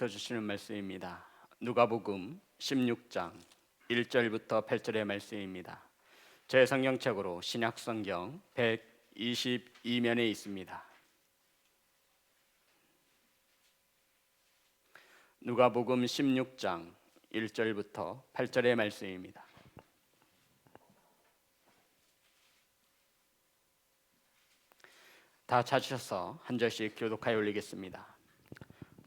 하나님께서 주시는 말씀입니다. 누가복음 16장 1절부터 8절의 말씀입니다. 제 성경책으로 신약성경 122면에 있습니다. 누가복음 16장 1절부터 8절의 말씀입니다. 다 찾으셔서 한 절씩 교독하여 올리겠습니다.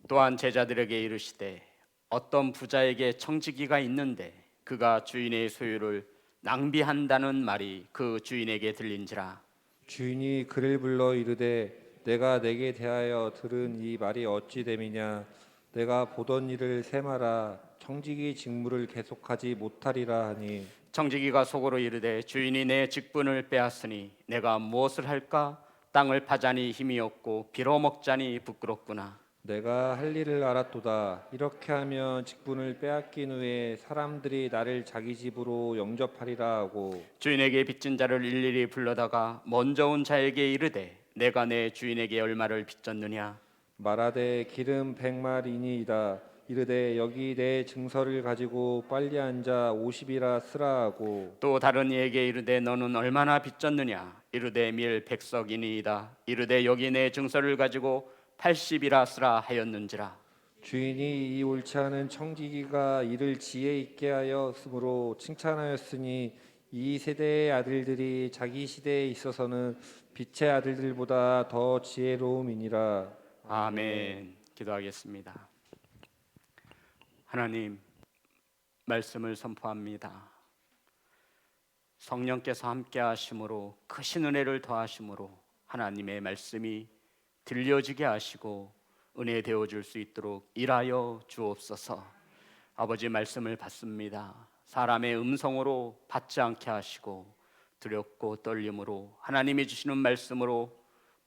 또한 제자들에게 이르시되 어떤 부자에게 청지기가 있는데 그가 주인의 소유를 낭비한다는 말이 그 주인에게 들린지라. 주인이 그를 불러 이르되 내가 내게 대하여 들은 이 말이 어찌 됨이냐. 내가 보던 일을 세마라. 청지기 직무를 계속하지 못하리라 하니, 청지기가 속으로 이르되 주인이 내 직분을 빼앗으니 내가 무엇을 할까? 땅을 파자니 힘이 없고 빌어먹자니 부끄럽구나. 내가 할 일을 알았도다. 이렇게 하면 직분을 빼앗긴 후에 사람들이 나를 자기 집으로 영접하리라 하고, 주인에게 빚진 자를 일일이 불러다가 먼저 온 자에게 이르되 내가 내 주인에게 얼마를 빚졌느냐? 말하되 기름 100마리니이다. 이르되 여기 내 증서를 가지고 빨리 앉아 50이라 쓰라 하고, 또 다른 이에게 이르되 너는 얼마나 빚졌느냐? 이르되 밀 100석이니이다. 이르되 여기 내 증서를 가지고 80이라 쓰라 하였는지라. 주인이 이 옳지 않은 청지기가 이를 지혜 있게 하였으므로 칭찬하였으니, 이 세대의 아들들이 자기 시대에 있어서는 빛의 아들들보다 더 지혜로움이니라. 아멘. 기도하겠습니다. 하나님, 말씀을 선포합니다. 성령께서 함께 하심으로 크신 은혜를 더하심으로 하나님의 말씀이 들려지게 하시고 은혜 되어 줄 수 있도록 일하여 주옵소서. 아버지, 말씀을 받습니다. 사람의 음성으로 받지 않게 하시고 두렵고 떨림으로 하나님이 주시는 말씀으로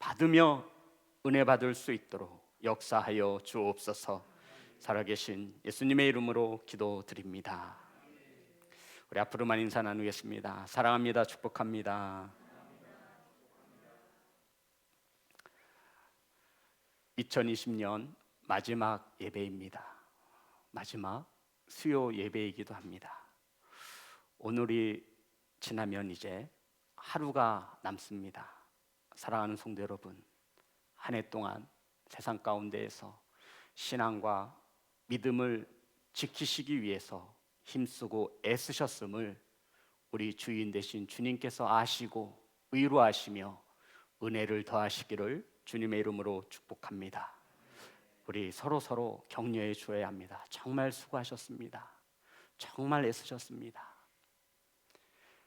받으며 은혜 받을 수 있도록 역사하여 주옵소서. 살아계신 예수님의 이름으로 기도드립니다. 우리 앞으로만 인사 나누겠습니다. 사랑합니다. 축복합니다. 2020년 마지막 예배입니다. 마지막 수요 예배이기도 합니다. 오늘이 지나면 이제 하루가 남습니다. 사랑하는 성도 여러분, 한 해 동안 세상 가운데에서 신앙과 믿음을 지키시기 위해서 힘쓰고 애쓰셨음을 우리 주인 되신 주님께서 아시고 의로하시며 은혜를 더하시기를 주님의 이름으로 축복합니다. 우리 서로 격려해 줘야 합니다. 정말 수고하셨습니다. 정말 애쓰셨습니다.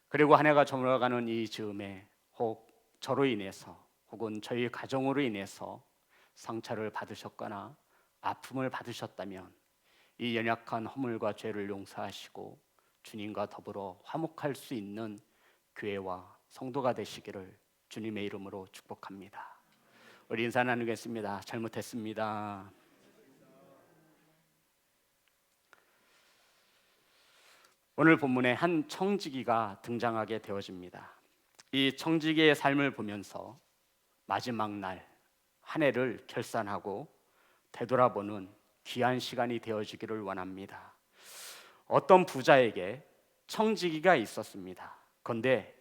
그리고 한 해가 저물어가는 이 즈음에 혹 저로 인해서 혹은 저희 가정으로 인해서 상처를 받으셨거나 아픔을 받으셨다면 이 연약한 허물과 죄를 용서하시고 주님과 더불어 화목할 수 있는 교회와 성도가 되시기를 주님의 이름으로 축복합니다. 우리 인사 나누겠습니다. 잘못했습니다. 오늘 본문에 한 청지기가 등장하게 되어집니다. 이 청지기의 삶을 보면서 마지막 날 한 해를 결산하고 되돌아보는 귀한 시간이 되어지기를 원합니다. 어떤 부자에게 청지기가 있었습니다. 그런데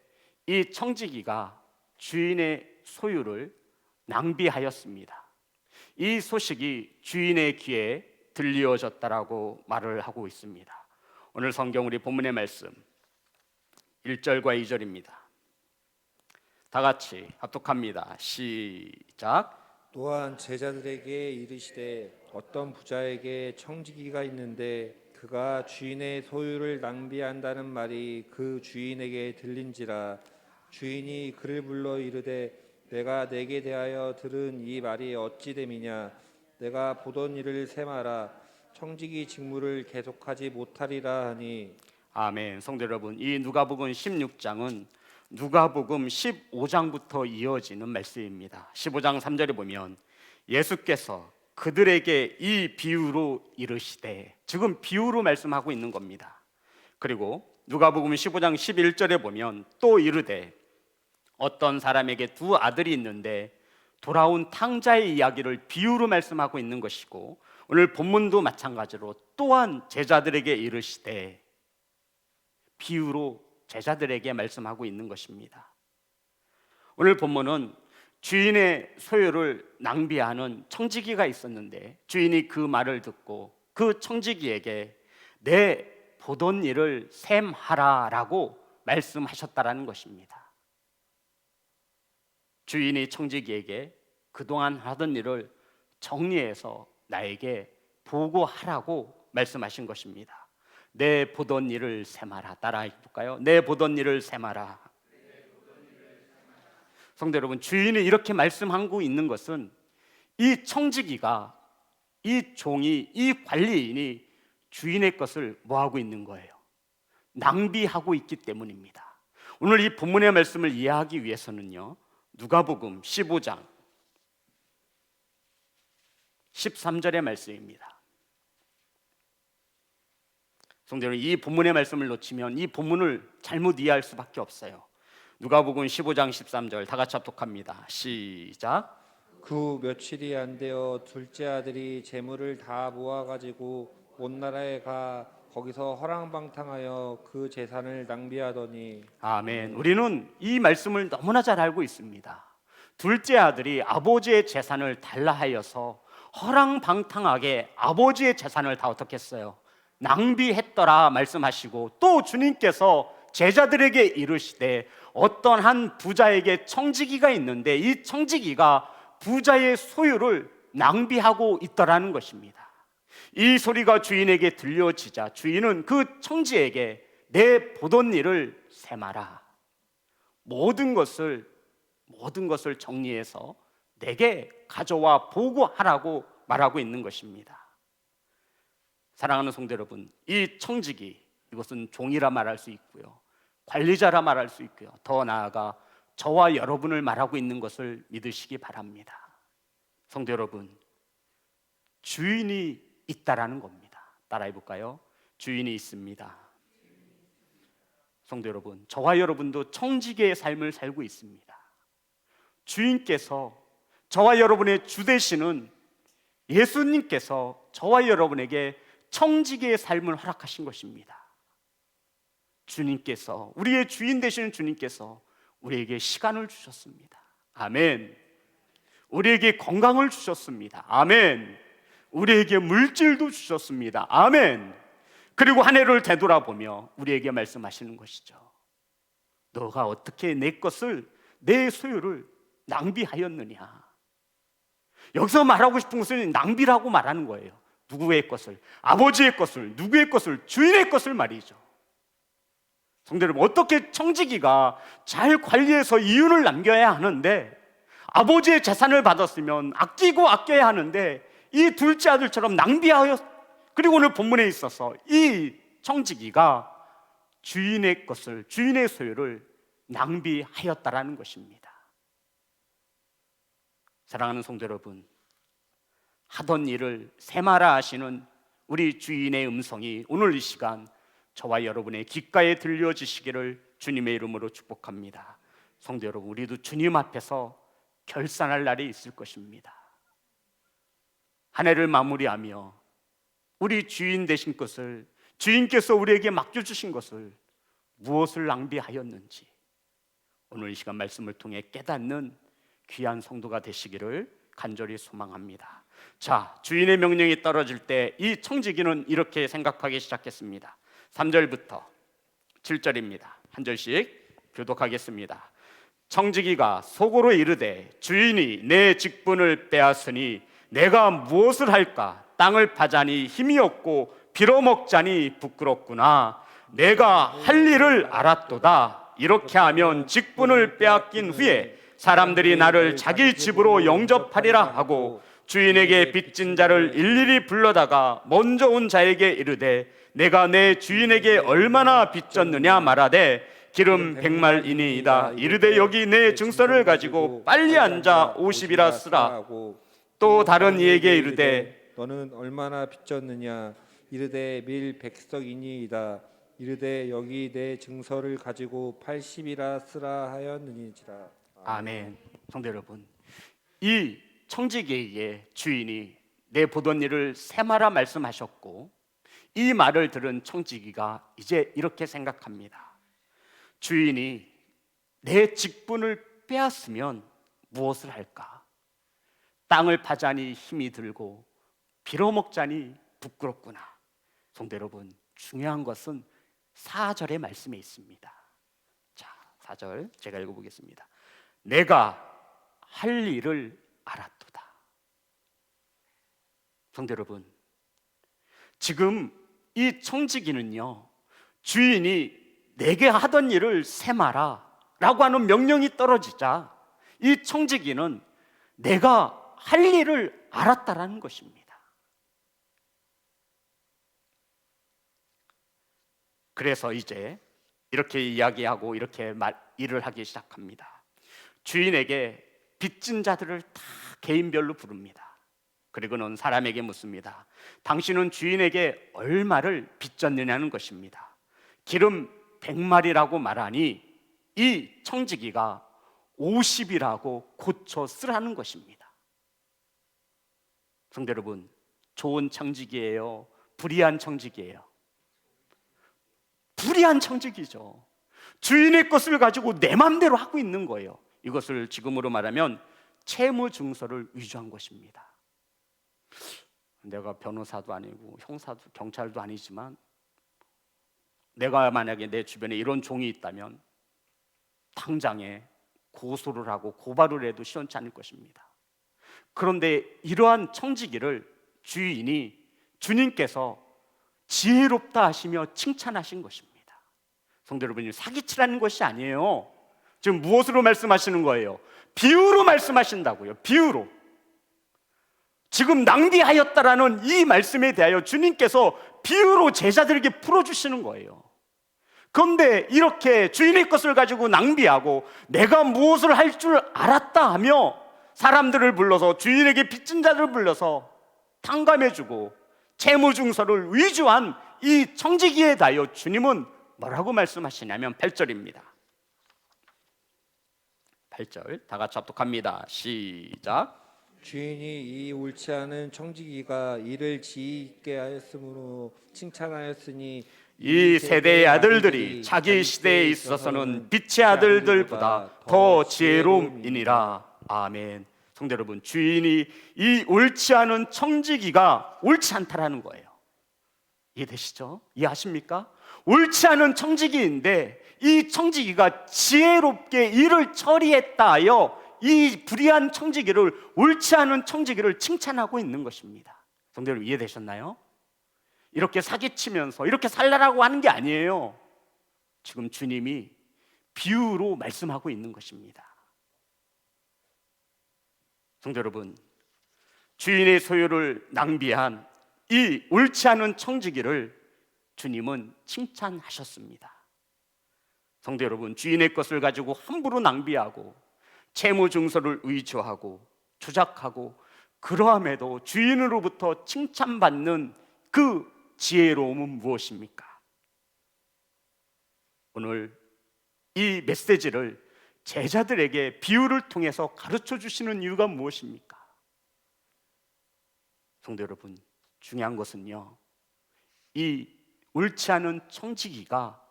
이 청지기가 주인의 소유를 낭비하였습니다. 이 소식이 주인의 귀에 들려졌다라고 말을 하고 있습니다. 오늘 성경 우리 본문의 말씀 1절과 2절입니다. 다 같이 합독합니다. 시작. 또한 제자들에게 이르시되 어떤 부자에게 청지기가 있는데 그가 주인의 소유를 낭비한다는 말이 그 주인에게 들린지라. 주인이 그를 불러 이르되 내가 내게 대하여 들은 이 말이 어찌 됨이냐. 내가 보던 일을 세마라. 청지기 직무를 계속하지 못하리라 하니. 아멘. 성도 여러분, 이 누가복음 16장은 누가복음 15장부터 이어지는 말씀입니다. 15장 3절에 보면 예수께서 그들에게 이 비유로 이르시되, 지금 비유로 말씀하고 있는 겁니다. 그리고 누가복음 15장 11절에 보면 또 이르되 어떤 사람에게 두 아들이 있는데 돌아온 탕자의 이야기를 비유로 말씀하고 있는 것이고, 오늘 본문도 마찬가지로 또한 제자들에게 이르시되, 비유로 제자들에게 말씀하고 있는 것입니다. 오늘 본문은 주인의 소유를 낭비하는 청지기가 있었는데, 주인이 그 말을 듣고 그 청지기에게 내 보던 일을 셈하라라고 말씀하셨다라는 것입니다. 주인이 청지기에게 그동안 하던 일을 정리해서 나에게 보고하라고 말씀하신 것입니다. 내 보던 일을 셈하라. 따라해 볼까요? 내 보던 일을 셈하라. 성도 여러분, 주인이 이렇게 말씀하고 있는 것은 이 청지기가, 이 종이, 이 관리인이 주인의 것을 뭐하고 있는 거예요? 낭비하고 있기 때문입니다. 오늘 이 본문의 말씀을 이해하기 위해서는요, 누가복음 15장 13절의 말씀입니다. 성도 여러분, 이 본문의 말씀을 놓치면 이 본문을 잘못 이해할 수밖에 없어요. 누가복음 15장 13절 다 같이 합독합니다. 시작. 그 후 며칠이 안 되어 둘째 아들이 재물을 다 모아가지고 온 나라에 가 거기서 허랑방탕하여 그 재산을 낭비하더니. 아멘. 우리는 이 말씀을 너무나 잘 알고 있습니다. 둘째 아들이 아버지의 재산을 달라 하여서 허랑방탕하게 아버지의 재산을 다 어떻게 했어요? 낭비했더라 말씀하시고, 또 주님께서 제자들에게 이르시되 어떤 한 부자에게 청지기가 있는데 이 청지기가 부자의 소유를 낭비하고 있더라는 것입니다. 이 소리가 주인에게 들려지자 주인은 그 청지에게 내 보던 일을 셈하라. 모든 것을 정리해서 내게 가져와 보고하라고 말하고 있는 것입니다. 사랑하는 성도 여러분, 이 청지기, 이것은 종이라 말할 수 있고요, 관리자라 말할 수 있고요, 더 나아가 저와 여러분을 말하고 있는 것을 믿으시기 바랍니다. 성도 여러분, 주인이 있다라는 겁니다. 따라해 볼까요? 주인이 있습니다. 성도 여러분, 저와 여러분도 청지기의 삶을 살고 있습니다. 주인께서, 저와 여러분의 주 되시는 예수님께서 저와 여러분에게 청지기의 삶을 허락하신 것입니다. 주님께서, 우리의 주인 되시는 주님께서 우리에게 시간을 주셨습니다. 아멘. 우리에게 건강을 주셨습니다. 아멘. 우리에게 물질도 주셨습니다. 아멘. 그리고 한 해를 되돌아보며 우리에게 말씀하시는 것이죠. 너가 어떻게 내 것을, 내 소유를 낭비하였느냐. 여기서 말하고 싶은 것은 낭비라고 말하는 거예요. 누구의 것을? 아버지의 것을, 누구의 것을? 주인의 것을 말이죠. 성도 여러분, 어떻게 청지기가 잘 관리해서 이윤을 남겨야 하는데, 아버지의 재산을 받았으면 아끼고 아껴야 하는데 이 둘째 아들처럼 낭비하여, 그리고 오늘 본문에 있어서 이 청지기가 주인의 것을, 주인의 소유를 낭비하였다라는 것입니다. 사랑하는 성도 여러분, 하던 일을 셈하라 하시는 우리 주인의 음성이 오늘 이 시간 저와 여러분의 귓가에 들려지시기를 주님의 이름으로 축복합니다. 성도 여러분, 우리도 주님 앞에서 결산할 날이 있을 것입니다. 한 해를 마무리하며 우리 주인 되신 것을, 주인께서 우리에게 맡겨주신 것을 무엇을 낭비하였는지 오늘 이 시간 말씀을 통해 깨닫는 귀한 성도가 되시기를 간절히 소망합니다. 자, 주인의 명령이 떨어질 때 이 청지기는 이렇게 생각하기 시작했습니다. 3절부터 7절입니다. 한 절씩 교독하겠습니다. 청지기가 속으로 이르되 주인이 내 직분을 빼앗으니 내가 무엇을 할까? 땅을 파자니 힘이 없고 빌어먹자니 부끄럽구나. 내가 할 일을 알았도다. 이렇게 하면 직분을 빼앗긴 후에 사람들이 나를 자기 집으로 영접하리라 하고 주인에게 빚진 자를 일일이 불러다가 먼저 온 자에게 이르되 내가 내 주인에게 얼마나 빚졌느냐 말하되 기름 100말이니이다. 이르되 여기 내 증서를 가지고 빨리 앉아 50이라 쓰라. 또 다른 이에게 이르되 너는 얼마나 빚졌느냐. 이르되 밀 100석이니이다. 이르되 여기 내 증서를 가지고 80이라 쓰라 하였느니라. 아멘. 성도 여러분, 이 청지기의 주인이 내 보던 일을 세마라 말씀하셨고, 이 말을 들은 청지기가 이제 이렇게 생각합니다. 주인이 내 직분을 빼앗으면 무엇을 할까? 땅을 파자니 힘이 들고 빌어먹자니 부끄럽구나. 성도 여러분, 중요한 것은 4절의 말씀에 있습니다. 자, 4절 제가 읽어보겠습니다. 내가 할 일을 알았도다. 성도 여러분, 지금 이 청지기는요, 주인이 내게 하던 일을 세마라 라고 하는 명령이 떨어지자 이 청지기는 내가 할 일을 알았다라는 것입니다. 그래서 이제 이렇게 이야기하고 이렇게 일을 하기 시작합니다. 주인에게 빚진 자들을 다 개인별로 부릅니다. 그리고는 사람에게 묻습니다. 당신은 주인에게 얼마를 빚졌느냐는 것입니다. 기름 100마리라고 말하니 이 청지기가 50이라고 고쳐 쓰라는 것입니다. 성도 여러분, 좋은 청지기예요? 불의한 청지기예요? 불의한 청지기죠. 주인의 것을 가지고 내 맘대로 하고 있는 거예요. 이것을 지금으로 말하면 채무증서를 위조한 것입니다. 내가 변호사도 아니고 형사도 경찰도 아니지만 내가 만약에 내 주변에 이런 종이 있다면 당장에 고소를 하고 고발을 해도 시원치 않을 것입니다. 그런데 이러한 청지기를 주님께서 지혜롭다 하시며 칭찬하신 것입니다. 성도 여러분, 사기치라는 것이 아니에요. 지금 무엇으로 말씀하시는 거예요? 비유로 말씀하신다고요. 비유로. 지금 낭비하였다라는 이 말씀에 대하여 주님께서 비유로 제자들에게 풀어주시는 거예요. 그런데 이렇게 주인의 것을 가지고 낭비하고 내가 무엇을 할 줄 알았다 하며 사람들을 불러서, 주인에게 빚진 자들을 불러서 탕감해주고 채무증서를 위조한 이 청지기에 대하여 주님은 뭐라고 말씀하시냐면 8절입니다. 8절 다 같이 합독합니다. 시작. 주인이 이 옳지 않은 청지기가 일을 지있게 하였으므로 칭찬하였으니 이 세대의 아들들이 자기 시대에 있어서는 빛의 아들들보다 더 지혜로움이니라. 아멘. 성도 여러분, 주인이 이 옳지 않은 청지기가 옳지 않다라는 거예요. 이해되시죠? 이해하십니까? 옳지 않은 청지기인데 이 청지기가 지혜롭게 일을 처리했다 하여 이 불의한 청지기를, 옳지 않은 청지기를 칭찬하고 있는 것입니다. 성도 여러분, 이해되셨나요? 이렇게 사기치면서 이렇게 살라라고 하는 게 아니에요. 지금 주님이 비유로 말씀하고 있는 것입니다. 성도 여러분, 주인의 소유를 낭비한 이 옳지 않은 청지기를 주님은 칭찬하셨습니다. 성도 여러분, 주인의 것을 가지고 함부로 낭비하고 채무증서를 위조하고 조작하고 그러함에도 주인으로부터 칭찬받는 그 지혜로움은 무엇입니까? 오늘 이 메시지를 제자들에게 비유를 통해서 가르쳐 주시는 이유가 무엇입니까? 성도 여러분, 중요한 것은요, 이 옳지 않은 청지기가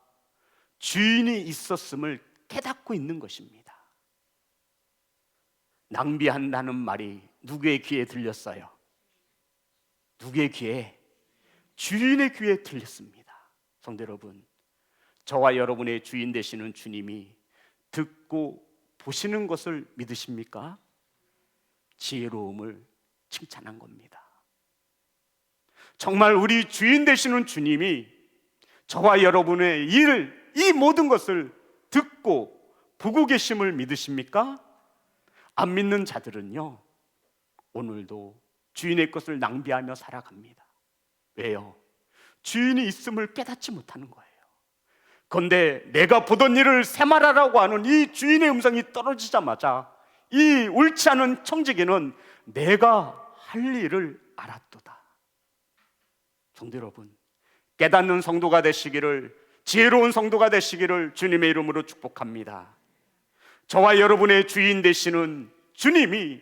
주인이 있었음을 깨닫고 있는 것입니다. 낭비한다는 말이 누구의 귀에 들렸어요? 누구의 귀에? 주인의 귀에 들렸습니다. 성도 여러분, 저와 여러분의 주인 되시는 주님이 듣고 보시는 것을 믿으십니까? 지혜로움을 칭찬한 겁니다. 정말 우리 주인 되시는 주님이 저와 여러분의 일을, 이 모든 것을 듣고 보고 계심을 믿으십니까? 안 믿는 자들은요, 오늘도 주인의 것을 낭비하며 살아갑니다. 왜요? 주인이 있음을 깨닫지 못하는 거예요. 그런데 내가 보던 일을 세마라라고 하는 이 주인의 음성이 떨어지자마자 이 옳지 않은 청지기는 내가 할 일을 알았도다. 성도 여러분, 깨닫는 성도가 되시기를, 지혜로운 성도가 되시기를 주님의 이름으로 축복합니다. 저와 여러분의 주인 되시는 주님이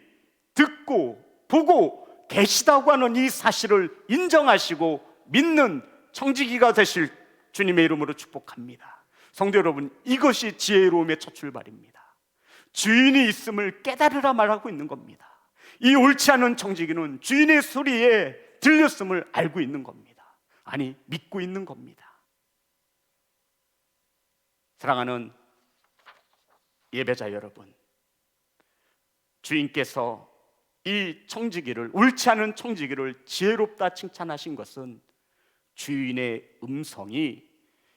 듣고 보고 계시다고 하는 이 사실을 인정하시고 믿는 청지기가 되실 주님의 이름으로 축복합니다. 성도 여러분, 이것이 지혜로움의 첫 출발입니다. 주인이 있음을 깨달으라 말하고 있는 겁니다. 이 옳지 않은 청지기는 주인의 소리에 들렸음을 알고 있는 겁니다. 아니, 믿고 있는 겁니다. 사랑하는 예배자 여러분, 주인께서 이 청지기를, 옳지 않은 청지기를 지혜롭다 칭찬하신 것은 주인의 음성이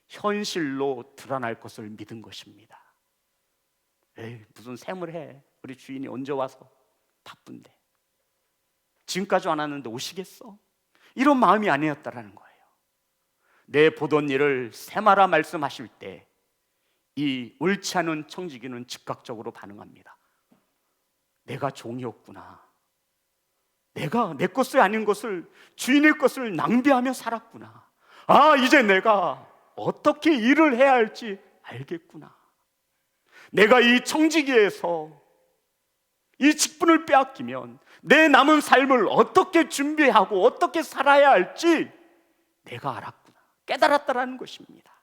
현실로 드러날 것을 믿은 것입니다. 에이, 무슨 셈을 해? 우리 주인이 언제 와서? 바쁜데. 지금까지 안 왔는데 오시겠어? 이런 마음이 아니었다라는 거예요. 내 보던 일을 세마라 말씀하실 때 이 옳지 않은 청지기는 즉각적으로 반응합니다. 내가 종이었구나. 내가 내 것이 아닌 것을, 주인의 것을 낭비하며 살았구나. 아, 이제 내가 어떻게 일을 해야 할지 알겠구나. 내가 이 청지기에서 이 직분을 빼앗기면 내 남은 삶을 어떻게 준비하고 어떻게 살아야 할지 내가 알았구나, 깨달았다라는 것입니다.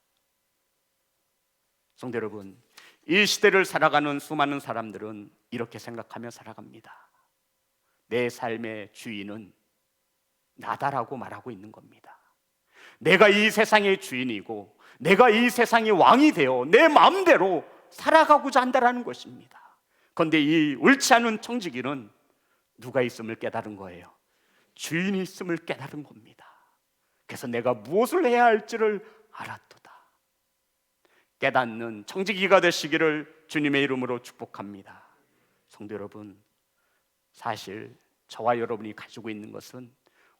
성도 여러분, 이 시대를 살아가는 수많은 사람들은 이렇게 생각하며 살아갑니다. 내 삶의 주인은 나다라고 말하고 있는 겁니다. 내가 이 세상의 주인이고 내가 이 세상의 왕이 되어 내 마음대로 살아가고자 한다라는 것입니다. 그런데 이 옳지 않은 청지기는 누가 있음을 깨달은 거예요? 주인이 있음을 깨달은 겁니다. 그래서 내가 무엇을 해야 할지를 알았도다. 깨닫는 청지기가 되시기를 주님의 이름으로 축복합니다. 성도 여러분, 사실 저와 여러분이 가지고 있는 것은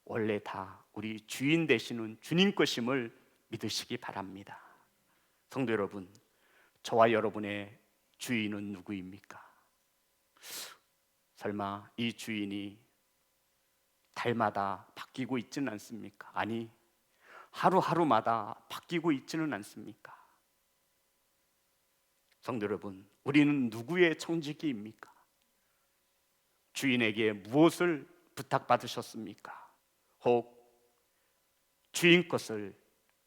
원래 다 우리 주인 되시는 주님 것임을 믿으시기 바랍니다. 성도 여러분, 저와 여러분의 주인은 누구입니까? 설마 이 주인이 달마다 바뀌고 있지는 않습니까? 아니, 하루하루마다 바뀌고 있지는 않습니까? 성도 여러분, 우리는 누구의 청지기입니까? 주인에게 무엇을 부탁받으셨습니까? 혹 주인 것을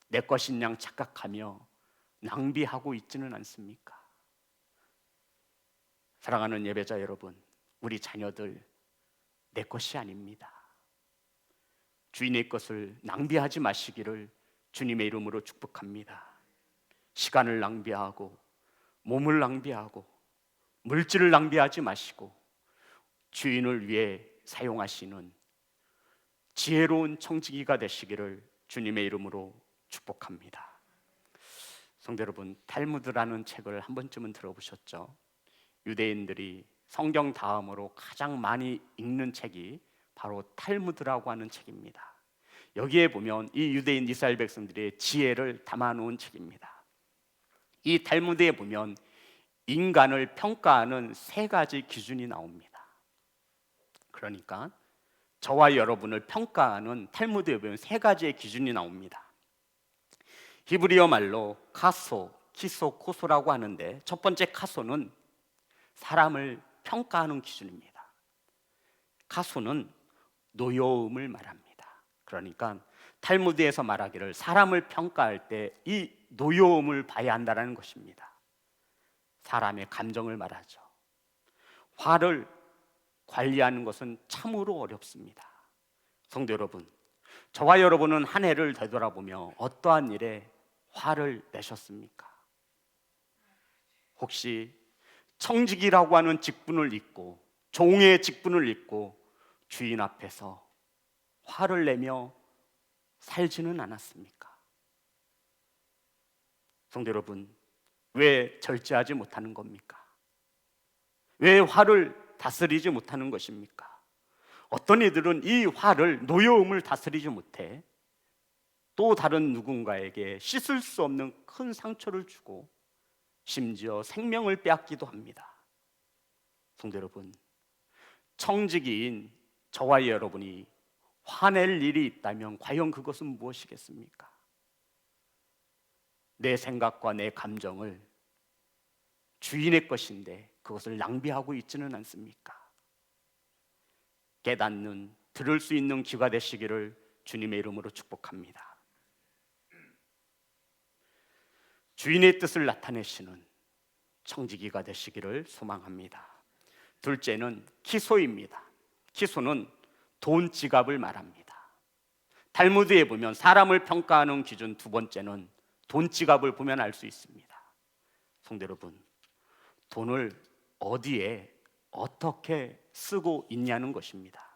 내 것인 양 착각하며 낭비하고 있지는 않습니까? 사랑하는 예배자 여러분, 우리 자녀들 내 것이 아닙니다. 주인의 것을 낭비하지 마시기를 주님의 이름으로 축복합니다. 시간을 낭비하고 몸을 낭비하고 물질을 낭비하지 마시고 주인을 위해 사용하시는 지혜로운 청지기가 되시기를 주님의 이름으로 축복합니다. 성도 여러분, 탈무드라는 책을 한 번쯤은 들어보셨죠? 유대인들이 성경 다음으로 가장 많이 읽는 책이 바로 탈무드라고 하는 책입니다. 여기에 보면 이 유대인 이스라엘 백성들의 지혜를 담아놓은 책입니다. 이 탈무드에 보면 인간을 평가하는 세 가지 기준이 나옵니다. 그러니까 저와 여러분을 평가하는 탈무드에 보면 세 가지의 기준이 나옵니다. 히브리어 말로 카소, 키소, 코소라고 하는데 첫 번째 카소는 사람을 평가하는 기준입니다. 카소는 노여움을 말합니다. 그러니까 탈무드에서 말하기를 사람을 평가할 때 이 노여움을 봐야 한다는 것입니다. 사람의 감정을 말하죠. 화를 관리하는 것은 참으로 어렵습니다. 성도 여러분, 저와 여러분은 한 해를 되돌아보며 어떠한 일에 화를 내셨습니까? 혹시 청지기라고 하는 직분을 잊고 종의 직분을 잊고 주인 앞에서 화를 내며 살지는 않았습니까? 성도 여러분, 왜 절제하지 못하는 겁니까? 왜 화를 다스리지 못하는 것입니까? 어떤 이들은 이 화를, 노여움을 다스리지 못해 또 다른 누군가에게 씻을 수 없는 큰 상처를 주고 심지어 생명을 빼앗기도 합니다. 성도 여러분, 청지기인 저와 여러분이 화낼 일이 있다면 과연 그것은 무엇이겠습니까? 내 생각과 내 감정을 주인의 것인데 그것을 낭비하고 있지는 않습니까? 깨닫는 들을 수 있는 귀가 되시기를 주님의 이름으로 축복합니다. 주인의 뜻을 나타내시는 청지기가 되시기를 소망합니다. 둘째는 기소입니다. 기소는 돈 지갑을 말합니다. 달무드에 보면 사람을 평가하는 기준 두 번째는 돈 지갑을 보면 알 수 있습니다. 성도 여러분, 돈을 어디에 어떻게 쓰고 있냐는 것입니다.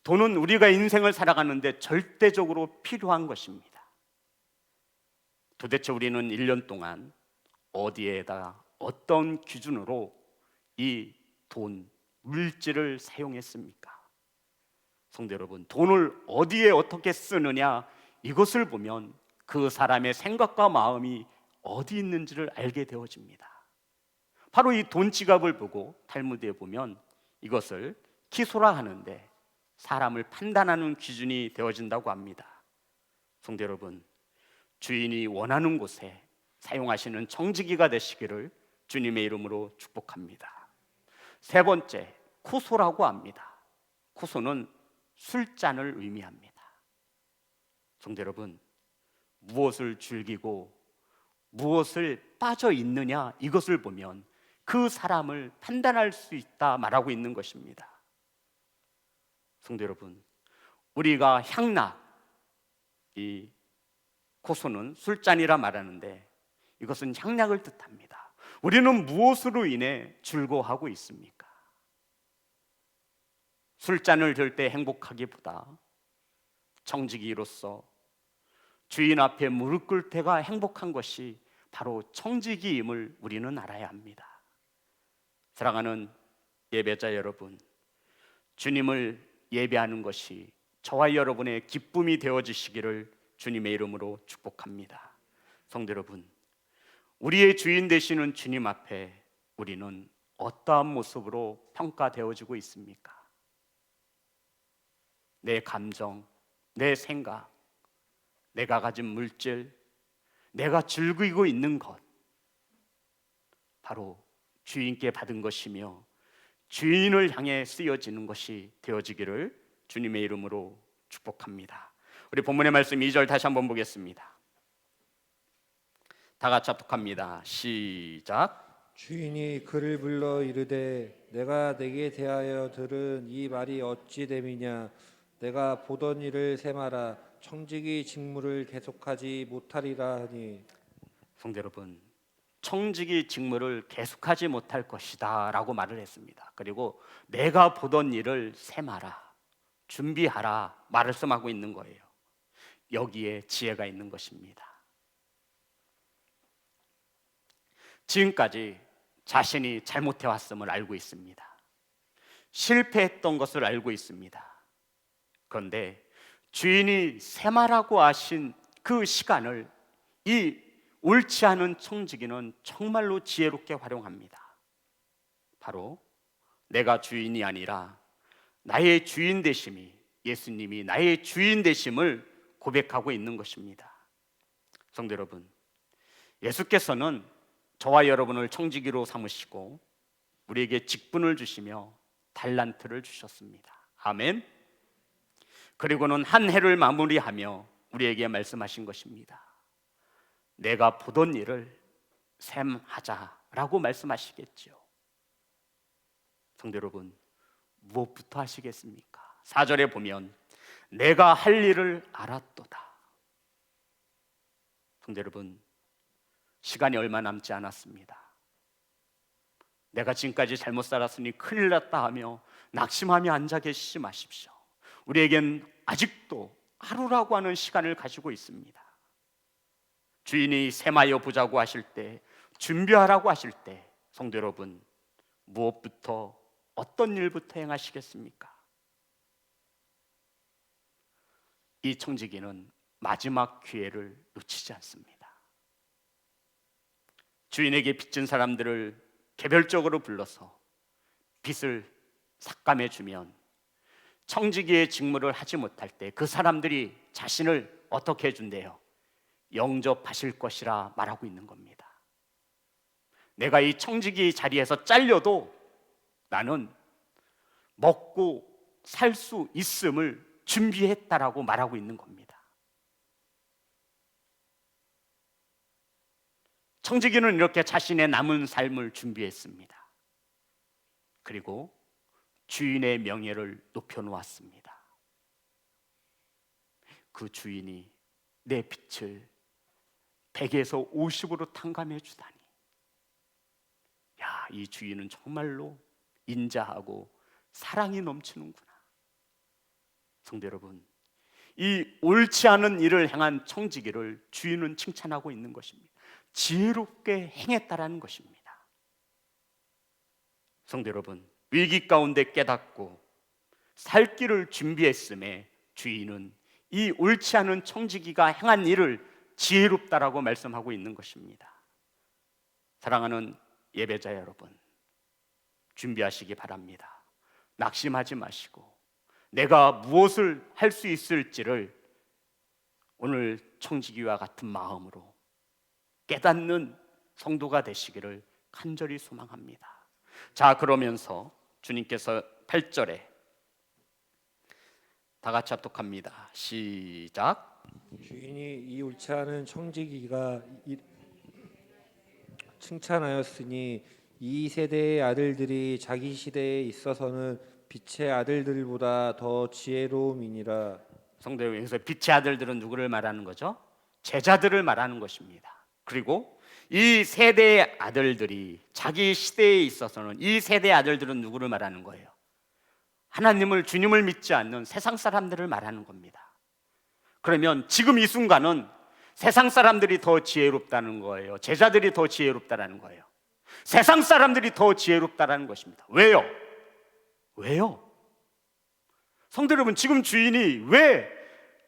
돈은 우리가 인생을 살아가는데 절대적으로 필요한 것입니다. 도대체 우리는 1년 동안 어디에다 어떤 기준으로 이 돈, 물질을 사용했습니까? 성도 여러분, 돈을 어디에 어떻게 쓰느냐, 이것을 보면 그 사람의 생각과 마음이 어디 있는지를 알게 되어집니다. 바로 이 돈 지갑을 보고 탈무드에 보면 이것을 기소라 하는데 사람을 판단하는 기준이 되어진다고 합니다. 성도 여러분, 주인이 원하는 곳에 사용하시는 청지기가 되시기를 주님의 이름으로 축복합니다. 세 번째, 쿠소라고 합니다. 쿠소는 술잔을 의미합니다. 성도 여러분, 무엇을 즐기고 무엇을 빠져 있느냐, 이것을 보면 그 사람을 판단할 수 있다 말하고 있는 것입니다. 성도 여러분, 우리가 향락, 이 고소는 술잔이라 말하는데 이것은 향락을 뜻합니다. 우리는 무엇으로 인해 즐거워하고 있습니까? 술잔을 들 때 행복하기보다 청지기로서 주인 앞에 무릎 꿇을 때가 행복한 것이 바로 청지기임을 우리는 알아야 합니다. 사랑하는 예배자 여러분, 주님을 예배하는 것이 저와 여러분의 기쁨이 되어지시기를 주님의 이름으로 축복합니다. 성도 여러분, 우리의 주인 되시는 주님 앞에 우리는 어떠한 모습으로 평가되어지고 있습니까? 내 감정, 내 생각, 내가 가진 물질, 내가 즐기고 있는 것, 바로 주인께 받은 것이며 주인을 향해 쓰여지는 것이 되어지기를 주님의 이름으로 축복합니다. 우리 본문의 말씀 2절 다시 한번 보겠습니다. 다 같이 합독합니다. 시작. 주인이 그를 불러 이르되 내가 내게 대하여 들은 이 말이 어찌 됨이냐. 내가 보던 일을 세마라. 청지기 직무를 계속하지 못하리라 하니. 성도 여러분, 청지기 직무를 계속하지 못할 것이다 라고 말을 했습니다. 그리고 내가 보던 일을 세마라, 준비하라 말씀하고 있는 거예요. 여기에 지혜가 있는 것입니다. 지금까지 자신이 잘못해왔음을 알고 있습니다. 실패했던 것을 알고 있습니다. 그런데 주인이 세마라고 하신 그 시간을 이 옳지 않은 청지기는 정말로 지혜롭게 활용합니다. 바로 내가 주인이 아니라 나의 주인 되심이, 예수님이 나의 주인 되심을 고백하고 있는 것입니다. 성도 여러분, 예수께서는 저와 여러분을 청지기로 삼으시고 우리에게 직분을 주시며 달란트를 주셨습니다. 아멘. 그리고는 한 해를 마무리하며 우리에게 말씀하신 것입니다. 내가 보던 일을 셈하자라고 말씀하시겠죠. 성도 여러분, 무엇부터 하시겠습니까? 4절에 보면 내가 할 일을 알았도다. 성도 여러분, 시간이 얼마 남지 않았습니다. 내가 지금까지 잘못 살았으니 큰일 났다 하며 낙심하며 앉아 계시지 마십시오. 우리에겐 아직도 하루라고 하는 시간을 가지고 있습니다. 주인이 세마여 보자고 하실 때, 준비하라고 하실 때, 성도 여러분, 무엇부터, 어떤 일부터 행하시겠습니까? 이 청지기는 마지막 기회를 놓치지 않습니다. 주인에게 빚진 사람들을 개별적으로 불러서 빚을 삭감해 주면 청지기의 직무를 하지 못할 때 그 사람들이 자신을 어떻게 해준대요? 영접하실 것이라 말하고 있는 겁니다. 내가 이 청지기 자리에서 잘려도 나는 먹고 살 수 있음을 준비했다라고 말하고 있는 겁니다. 청지기는 이렇게 자신의 남은 삶을 준비했습니다. 그리고 주인의 명예를 높여놓았습니다. 그 주인이 내 빚을 100에서 50으로 탕감해 주다니, 야, 이 주인은 정말로 인자하고 사랑이 넘치는구나. 성도 여러분, 이 옳지 않은 일을 행한 청지기를 주인은 칭찬하고 있는 것입니다. 지혜롭게 행했다라는 것입니다. 성도 여러분, 위기 가운데 깨닫고 살 길을 준비했음에 주인은 이 옳지 않은 청지기가 행한 일을 지혜롭다라고 말씀하고 있는 것입니다. 사랑하는 예배자 여러분, 준비하시기 바랍니다. 낙심하지 마시고 내가 무엇을 할 수 있을지를 오늘 청지기와 같은 마음으로 깨닫는 성도가 되시기를 간절히 소망합니다. 자, 그러면서 주님께서 8절에 다 같이 합독합니다. 시작. 주인이 이 옳지 않은 청지기가 칭찬하였으니 이 세대의 아들들이 자기 시대에 있어서는 빛의 아들들보다 더 지혜로움이니라. 성도 여러분, 여기서 빛의 아들들은 누구를 말하는 거죠? 제자들을 말하는 것입니다. 그리고 이 세대의 아들들이 자기 시대에 있어서는, 이 세대의 아들들은 누구를 말하는 거예요? 하나님을, 주님을 믿지 않는 세상 사람들을 말하는 겁니다. 그러면 지금 이 순간은 세상 사람들이 더 지혜롭다는 거예요? 제자들이 더 지혜롭다는 거예요? 세상 사람들이 더 지혜롭다는 것입니다. 왜요? 왜요? 성도 여러분, 지금 주인이 왜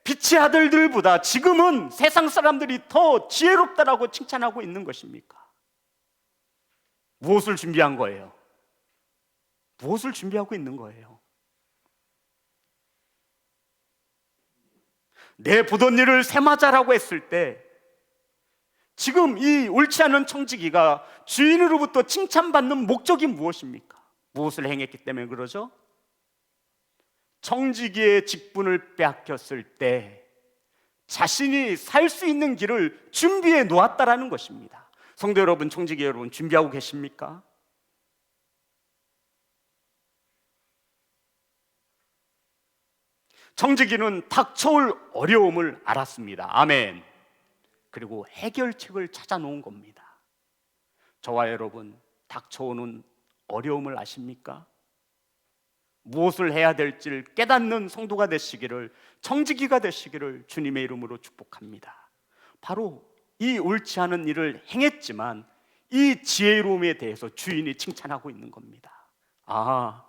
빛의 아들들보다 지금은 세상 사람들이 더 지혜롭다라고 칭찬하고 있는 것입니까? 무엇을 준비한 거예요? 무엇을 준비하고 있는 거예요? 내 보던 일을 세마자라고 했을 때 지금 이 옳지 않은 청지기가 주인으로부터 칭찬받는 목적이 무엇입니까? 무엇을 행했기 때문에 그러죠? 청지기의 직분을 빼앗겼을 때 자신이 살 수 있는 길을 준비해 놓았다라는 것입니다. 성도 여러분, 청지기 여러분, 준비하고 계십니까? 청지기는 닥쳐올 어려움을 알았습니다. 아멘. 그리고 해결책을 찾아 놓은 겁니다. 저와 여러분, 닥쳐오는 어려움을 아십니까? 무엇을 해야 될지를 깨닫는 성도가 되시기를, 청지기가 되시기를 주님의 이름으로 축복합니다. 바로 이 옳지 않은 일을 행했지만 이 지혜로움에 대해서 주인이 칭찬하고 있는 겁니다. 아,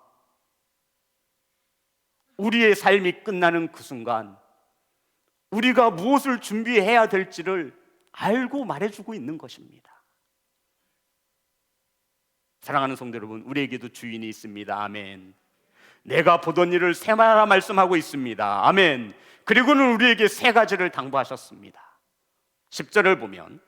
우리의 삶이 끝나는 그 순간 우리가 무엇을 준비해야 될지를 알고 말해주고 있는 것입니다. 사랑하는 성도 여러분, 우리에게도 주인이 있습니다. 아멘. 내가 보던 일을 세마라 말씀하고 있습니다. 아멘. 그리고는 우리에게 세 가지를 당부하셨습니다. 10절을 보면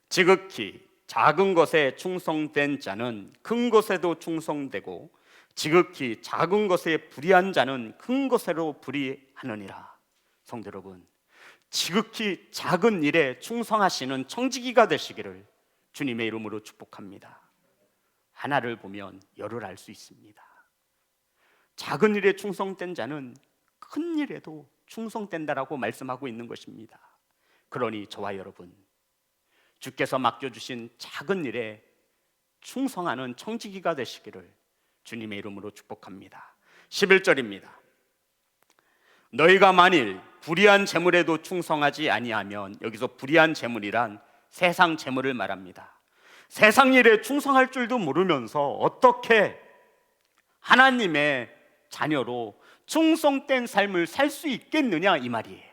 지극히 작은 것에 충성된 자는 큰 것에도 충성되고 지극히 작은 것에 불의한 자는 큰 것에로 불의하느니라. 성도 여러분, 지극히 작은 일에 충성하시는 청지기가 되시기를 주님의 이름으로 축복합니다. 하나를 보면 열을 알 수 있습니다. 작은 일에 충성된 자는 큰 일에도 충성된다라고 말씀하고 있는 것입니다. 그러니 저와 여러분, 주께서 맡겨주신 작은 일에 충성하는 청지기가 되시기를 주님의 이름으로 축복합니다. 11절입니다. 너희가 만일 불의한 재물에도 충성하지 아니하면, 여기서 불의한 재물이란 세상 재물을 말합니다. 세상 일에 충성할 줄도 모르면서 어떻게 하나님의 자녀로 충성된 삶을 살 수 있겠느냐, 이 말이에요.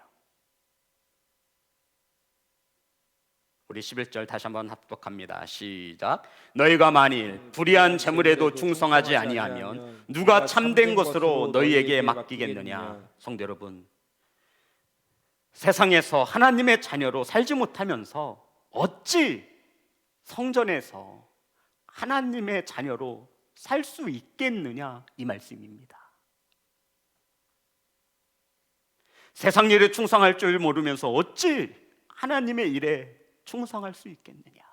우리 11절 다시 한번 합독합니다. 시작. 너희가 만일 불의한 재물에도 충성하지 아니하면 누가 참된 것으로 너희에게 맡기겠느냐. 성도 여러분, 세상에서 하나님의 자녀로 살지 못하면서 어찌 성전에서 하나님의 자녀로 살 수 있겠느냐 이 말씀입니다. 세상 일에 충성할 줄 모르면서 어찌 하나님의 일에 충성할 수 있겠느냐?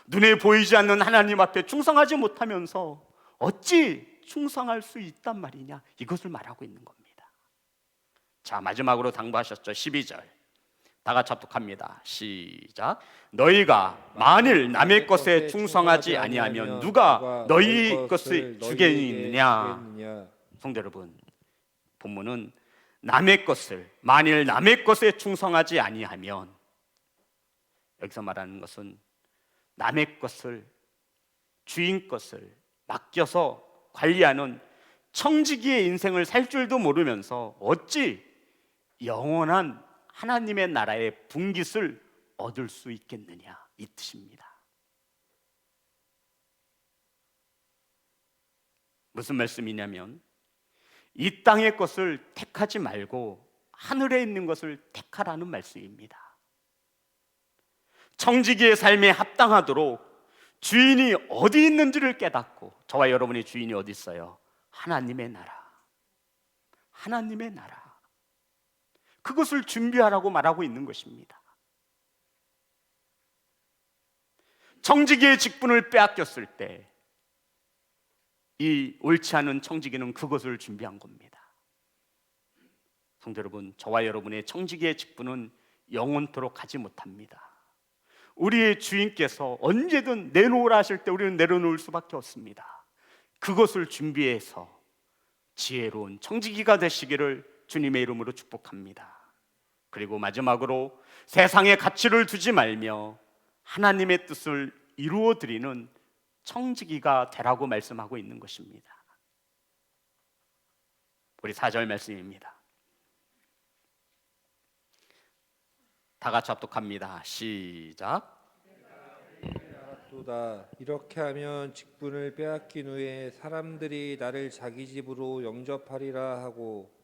눈에 보이지 않는 하나님 앞에 충성하지 못하면서 어찌 충성할 수 있단 말이냐? 이것을 말하고 있는 겁니다. 자, 마지막으로 당부하셨죠. 12절 다 같이 합독합니다. 시작. 너희가 만일 남의 것에 충성하지 아니하면 누가 너희 것을 주겠느냐? 성도 여러분, 본문은 남의 것을, 만일 남의 것에 충성하지 아니하면, 여기서 말하는 것은 남의 것을, 주인 것을 맡겨서 관리하는 청지기의 인생을 살 줄도 모르면서 어찌 영원한 하나님의 나라의 분깃을 얻을 수 있겠느냐, 이 뜻입니다. 무슨 말씀이냐면 이 땅의 것을 택하지 말고 하늘에 있는 것을 택하라는 말씀입니다. 청지기의 삶에 합당하도록 주인이 어디 있는지를 깨닫고, 저와 여러분의 주인이 어디 있어요? 하나님의 나라, 하나님의 나라, 그것을 준비하라고 말하고 있는 것입니다. 청지기의 직분을 빼앗겼을 때 이 옳지 않은 청지기는 그것을 준비한 겁니다. 성도 여러분, 저와 여러분의 청지기의 직분은 영원토록 가지 못합니다. 우리의 주인께서 언제든 내놓으라 하실 때 우리는 내려놓을 수밖에 없습니다. 그것을 준비해서 지혜로운 청지기가 되시기를 주님의 이름으로 축복합니다. 그리고 마지막으로 세상에 가치를 두지 말며 하나님의 뜻을 이루어 드리는 청지기가 되라고 말씀하고 있는 것입니다. 우리 4절 말씀입니다. 다 같이 합독합니다. 시작. 또다 이렇게 하면 직분을 빼앗긴 후에 사람들이 나를 자기 집으로 영접하리라 하고.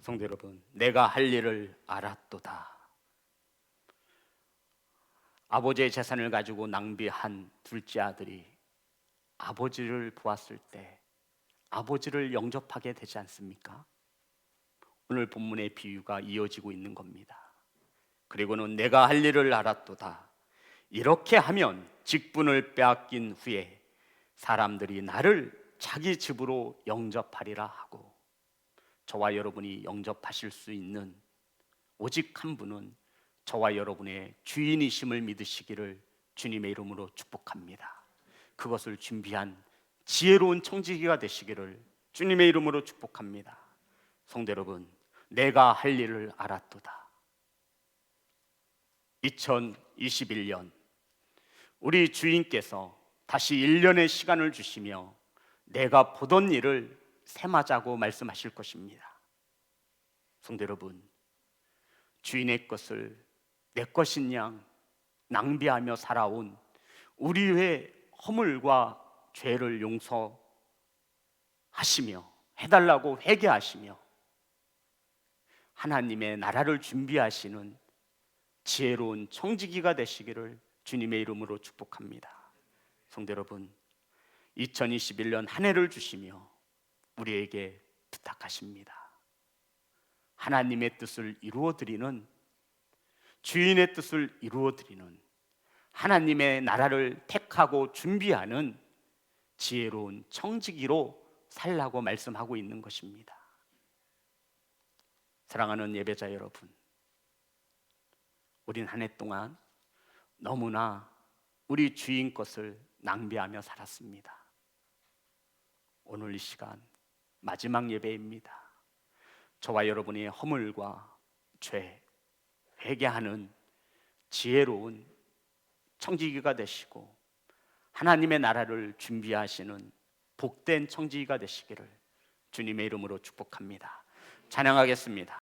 성도 여러분, 내가 할 일을 알았도다. 아버지의 재산을 가지고 낭비한 둘째 아들이 아버지를 보았을 때 아버지를 영접하게 되지 않습니까? 오늘 본문의 비유가 이어지고 있는 겁니다. 그리고는 내가 할 일을 알았도다. 이렇게 하면 직분을 빼앗긴 후에 사람들이 나를 자기 집으로 영접하리라 하고, 저와 여러분이 영접하실 수 있는 오직 한 분은 저와 여러분의 주인이심을 믿으시기를 주님의 이름으로 축복합니다. 그것을 준비한 지혜로운 청지기가 되시기를 주님의 이름으로 축복합니다. 성도 여러분, 내가 할 일을 알았도다. 2021년 우리 주인께서 다시 1년의 시간을 주시며 내가 보던 일을 세마자고 말씀하실 것입니다. 성도 여러분, 주인의 것을 내 것인 양 낭비하며 살아온 우리의 허물과 죄를 용서하시며 해달라고 회개하시며 하나님의 나라를 준비하시는 지혜로운 청지기가 되시기를 주님의 이름으로 축복합니다. 성도 여러분, 2021년 한 해를 주시며 우리에게 부탁하십니다. 하나님의 뜻을 이루어드리는, 주인의 뜻을 이루어드리는, 하나님의 나라를 택하고 준비하는 지혜로운 청지기로 살라고 말씀하고 있는 것입니다. 사랑하는 예배자 여러분, 우린 한 해 동안 너무나 우리 주인 것을 낭비하며 살았습니다. 오늘 이 시간 마지막 예배입니다. 저와 여러분의 허물과 죄 회개하는 지혜로운 청지기가 되시고 하나님의 나라를 준비하시는 복된 청지기가 되시기를 주님의 이름으로 축복합니다. 찬양하겠습니다.